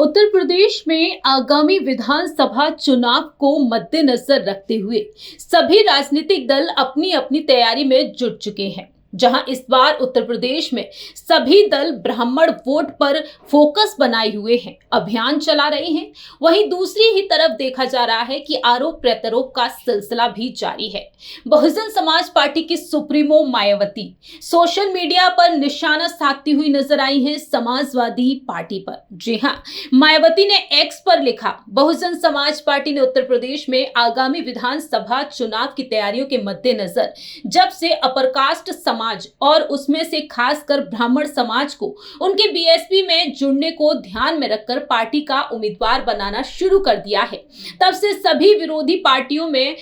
उत्तर प्रदेश में आगामी विधानसभा चुनाव को मद्देनजर रखते हुए सभी राजनीतिक दल अपनी अपनी तैयारी में जुट चुके हैं। जहां इस बार उत्तर प्रदेश में सभी दल ब्राह्मण वोट पर फोकस बनाए हुए हैं, अभियान चला रहे हैं। वहीं दूसरी ही तरफ देखा जा रहा है कि आरोप प्रत्यारोप का सिलसिला भी जारी है। बहुजन समाज पार्टी की सुप्रीमो मायावती सोशल मीडिया पर निशाना साधती हुई नजर आई हैं समाजवादी पार्टी पर। जी हां, मायावती ने एक्स पर लिखा, बहुजन समाज पार्टी ने उत्तर प्रदेश में आगामी विधानसभा चुनाव की तैयारियों के मद्देनजर जब से अपर कास्ट समाज और उसमें से खासकर ब्राह्मण समाज को उनके बीएसपी में जुड़ने को ध्यान में रखकर पार्टी का उम्मीदवार बनाना शुरू कर दिया है, तब से सभी विरोधी पार्टियों में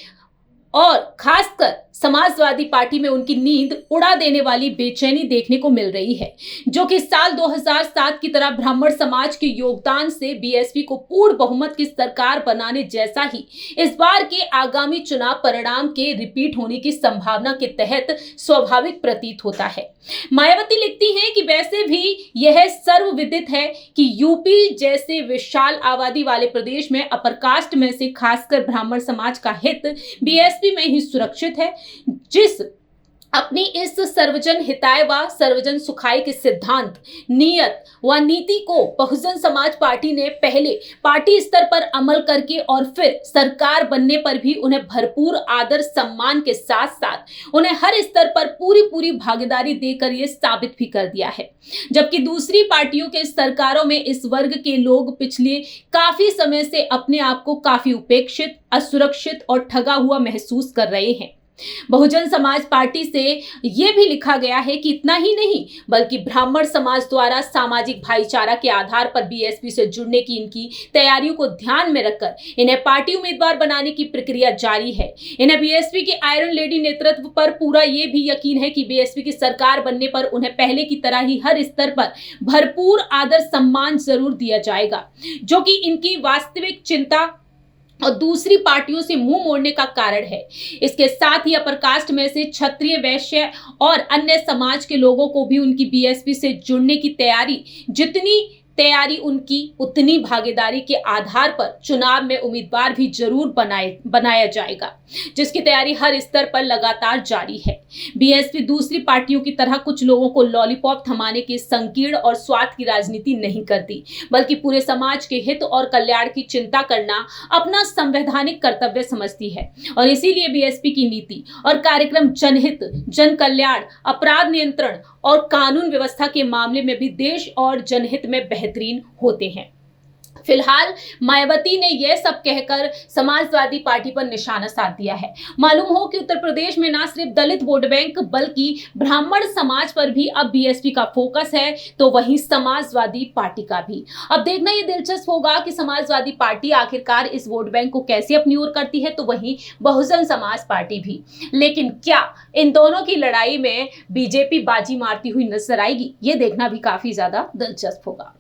और खासकर समाजवादी पार्टी में उनकी नींद उड़ा देने वाली बेचैनी देखने को मिल रही है, जो कि साल 2007 की तरह ब्राह्मण समाज के योगदान से बीएसपी को पूर्ण बहुमत की सरकार बनाने जैसा ही इस बार के आगामी चुनाव परिणाम के रिपीट होने की संभावना के तहत स्वाभाविक प्रतीत होता है। मायावती लिखती हैं कि वैसे भी यह सर्वविदित है कि यूपी जैसे विशाल आबादी वाले प्रदेश में अपर कास्ट में से खासकर ब्राह्मण समाज का हित बीएसपी में ही सुरक्षित है, जिस अपनी इस सर्वजन हिताय व सर्वजन सुखाय के सिद्धांत, नियत व नीति को बहुजन समाज पार्टी ने पहले पार्टी स्तर पर अमल करके और फिर सरकार बनने पर भी उन्हें भरपूर आदर सम्मान के साथ साथ उन्हें हर स्तर पर पूरी भागीदारी देकर ये साबित भी कर दिया है। जबकि दूसरी पार्टियों के सरकारों में इस वर्ग के लोग पिछले काफी समय से अपने आप को काफी उपेक्षित, असुरक्षित और ठगा हुआ महसूस कर रहे हैं। बहुजन समाज पार्टी से यह भी लिखा गया है कि इतना ही नहीं बल्कि ब्राह्मण समाज द्वारा सामाजिक भाईचारा के आधार पर बीएसपी से जुड़ने की इनकी तैयारियों को ध्यान में रखकर इन्हें पार्टी उम्मीदवार बनाने की प्रक्रिया जारी है। इन्हें बीएसपी के आयरन लेडी नेतृत्व पर पूरा ये भी यकीन है कि बीएसपी की सरकार बनने पर उन्हें पहले की तरह ही हर स्तर पर भरपूर आदर सम्मान जरूर दिया जाएगा, जो कि इनकी वास्तविक चिंता और दूसरी पार्टियों से मुंह मोड़ने का कारण है। इसके साथ ही अपर कास्ट में से क्षत्रिय, वैश्य और अन्य समाज के लोगों को भी उनकी बीएसपी से जुड़ने की तैयारी उनकी उतनी भागीदारी के आधार पर चुनाव में उम्मीदवार भी जरूर बनाया जाएगा, जिसकी तैयारी हर स्तर पर लगातार जारी है। बीएसपी दूसरी पार्टियों की तरह कुछ लोगों को लॉलीपॉप थमाने की संकीर्ण और स्वार्थ की राजनीति नहीं करती, बल्कि पूरे समाज के हित और कल्याण की चिंता करना अपना संवैधानिक कर्तव्य समझती है। और इसीलिए बीएसपी की नीति और कार्यक्रम जनहित, जन कल्याण, अपराध नियंत्रण और कानून व्यवस्था के मामले में भी देश और जनहित में बेहतरीन होते हैं। फिलहाल मायावती ने यह सब कहकर समाजवादी पार्टी पर निशाना साध दिया है। मालूम हो कि उत्तर प्रदेश में न सिर्फ दलित वोट बैंक बल्कि ब्राह्मण समाज पर भी अब बीएसपी का फोकस है, तो वहीं समाजवादी पार्टी का भी। अब देखना यह दिलचस्प होगा कि समाजवादी पार्टी आखिरकार इस वोट बैंक को कैसे अपनी ओर करती है, तो वहीं बहुजन समाज पार्टी भी। लेकिन क्या इन दोनों की लड़ाई में बीजेपी बाजी मारती हुई नजर आएगी, ये देखना भी काफी ज्यादा दिलचस्प होगा।